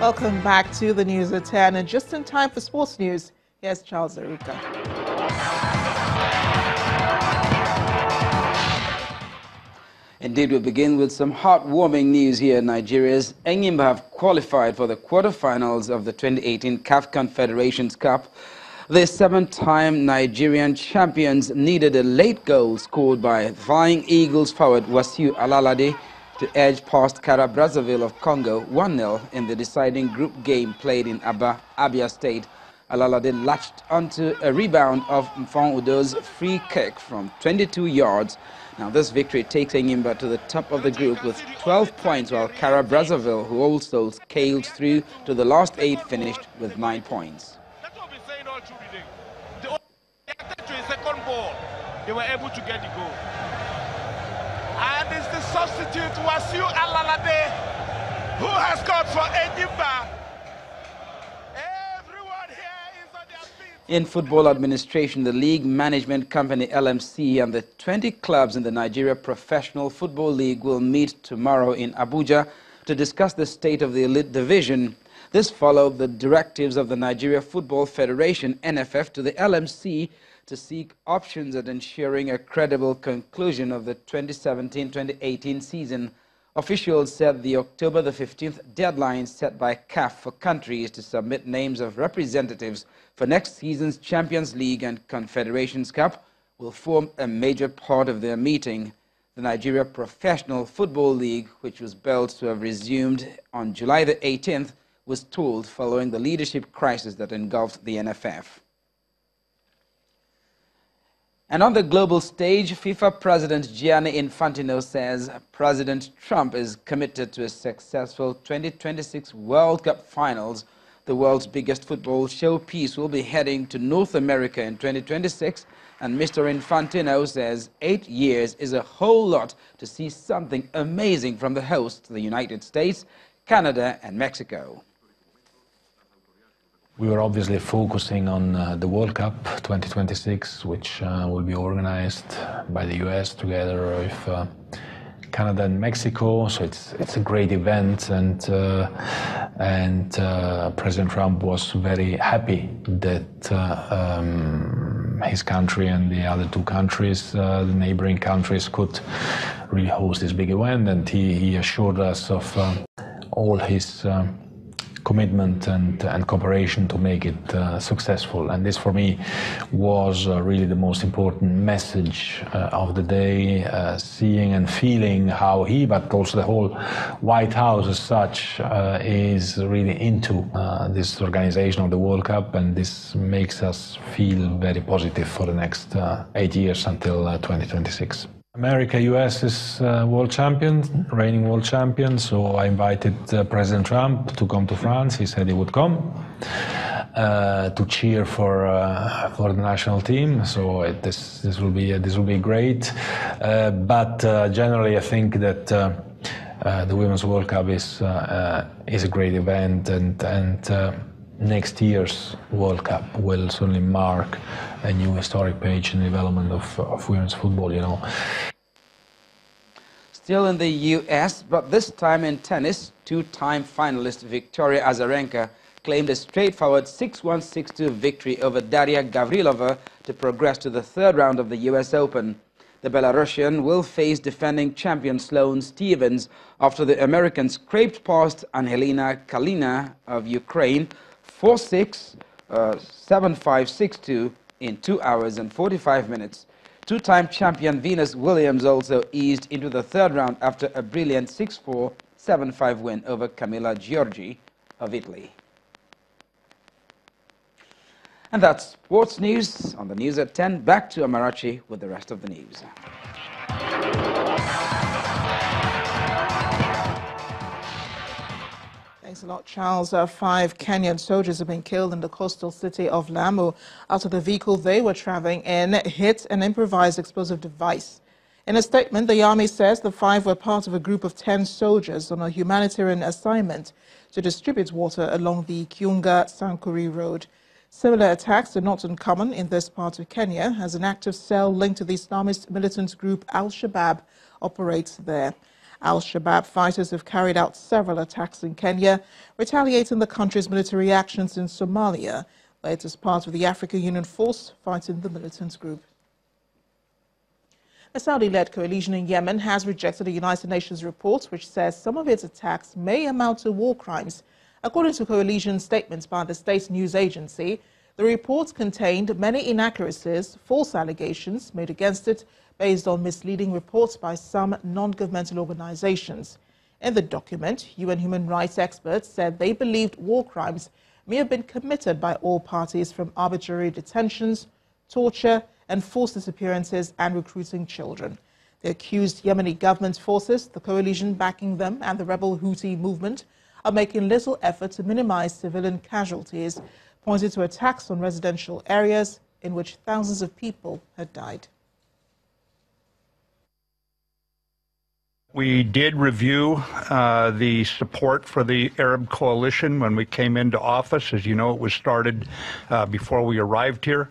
Welcome back to the news at 10, and just in time for sports news, here's Charles Aruka. Indeed, we begin with some heartwarming news here. Nigeria's Enyimba have qualified for the quarterfinals of the 2018 CAF Confederations Cup. The seven-time Nigerian champions needed a late goal scored by Flying Eagles forward Wasiu Alalade to edge past Kara Brazzaville of Congo 1-0 in the deciding group game played in Aba, Abia State. Alalade latched onto a rebound of Mfon Udo's free kick from 22 yards. Now this victory takes Enyimba to the top of the group with 12 points, while Kara Brazzaville, who also scaled through to the last 8, finished with 9 points. They were able to get the goal. And it's the substitute Wasiu Alalade who has scored for Enyimba. Everyone here is on their feet. In football administration, the league management company LMC and the 20 clubs in the Nigeria Professional Football League will meet tomorrow in Abuja to discuss the state of the elite division. This followed the directives of the Nigeria Football Federation, NFF, to the LMC to seek options at ensuring a credible conclusion of the 2017-2018 season. Officials said the October the 15th deadline set by CAF for countries to submit names of representatives for next season's Champions League and Confederations Cup will form a major part of their meeting. The Nigeria Professional Football League, which was billed to have resumed on July the 18th, was told following the leadership crisis that engulfed the NFF. And on the global stage, FIFA President Gianni Infantino says President Trump is committed to a successful 2026 World Cup finals. The world's biggest football showpiece will be heading to North America in 2026, and Mr. Infantino says 8 years is a whole lot to see something amazing from the hosts, the United States, Canada and Mexico. We were obviously focusing on the World Cup 2026, which will be organized by the US together with Canada and Mexico. So it's a great event, and President Trump was very happy that his country and the other two countries, the neighboring countries, could really host this big event, and he assured us of all his commitment and cooperation to make it successful. And this for me was really the most important message of the day, seeing and feeling how he, but also the whole White House as such, is really into this organization of the World Cup, and this makes us feel very positive for the next 8 years until 2026. America, US is world champion, reigning world champion, so I invited President Trump to come to France. He said he would come to cheer for the national team. So this will be great. But generally, I think that the Women's World Cup is a great event, and next year's World Cup will certainly mark a new historic page in the development of women's football, you know. Still in the U.S., but this time in tennis, two-time finalist Victoria Azarenka claimed a straightforward 6-1, 6-2 victory over Daria Gavrilova to progress to the third round of the U.S. Open. The Belarusian will face defending champion Sloane Stephens after the American scraped past Angelina Kalina of Ukraine 4-6, 7-5, 6-2 in 2 hours and 45 minutes. Two-time champion Venus Williams also eased into the third round after a brilliant 6-4, 7-5 win over Camilla Giorgi of Italy. And that's sports news on the News at 10. Back to Amarachi with the rest of the news. Thanks a lot, Charles. 5 Kenyan soldiers have been killed in the coastal city of Lamu after the vehicle they were traveling in hit an improvised explosive device. In a statement, the army says the 5 were part of a group of 10 soldiers on a humanitarian assignment to distribute water along the Kiunga-Sankuri Road. Similar attacks are not uncommon in this part of Kenya, as an active cell linked to the Islamist militant group Al-Shabaab operates there. Al-Shabaab fighters have carried out several attacks in Kenya, retaliating the country's military actions in Somalia, where it is part of the African Union force fighting the militant group. The Saudi-led coalition in Yemen has rejected a United Nations report which says some of its attacks may amount to war crimes. According to coalition statements by the state news agency, the report contained many inaccuracies, false allegations made against it based on misleading reports by some non-governmental organizations. In the document, UN human rights experts said they believed war crimes may have been committed by all parties, from arbitrary detentions, torture, and forced disappearances and recruiting children. The accused Yemeni government forces, the coalition backing them, and the rebel Houthi movement are making little effort to minimize civilian casualties, pointing to attacks on residential areas in which thousands of people had died. We did review the support for the Arab coalition when we came into office. As you know, it was started before we arrived here.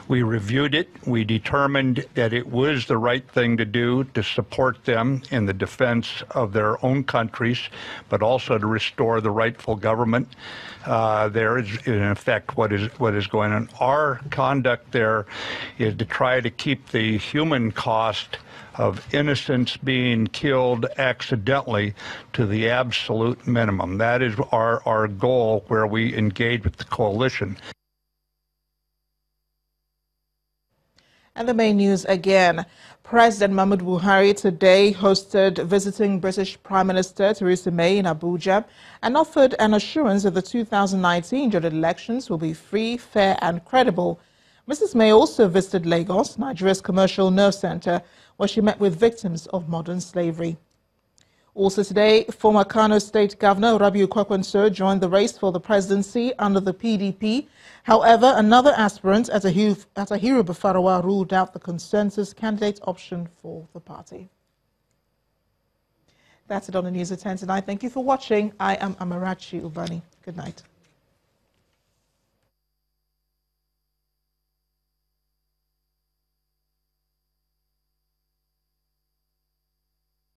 We reviewed it. We determined that it was the right thing to do to support them in the defense of their own countries, but also to restore the rightful government. There is, in effect, what is going on. Our conduct there is to try to keep the human cost of innocents being killed accidentally to the absolute minimum. That is our goal where we engage with the coalition. And the main news again. President Muhammadu Buhari today hosted visiting British Prime Minister Theresa May in Abuja and offered an assurance that the 2019 general elections will be free, fair and credible. Mrs. May also visited Lagos, Nigeria's commercial nerve center, where she met with victims of modern slavery. Also today, former Kano State Governor Rabiu Kwankwaso joined the race for the presidency under the PDP. However, another aspirant, Atahiru Bafarawa, ruled out the consensus candidate option for the party. That's it on the news at 10 tonight. Thank you for watching. I am Amarachi Ubani. Good night.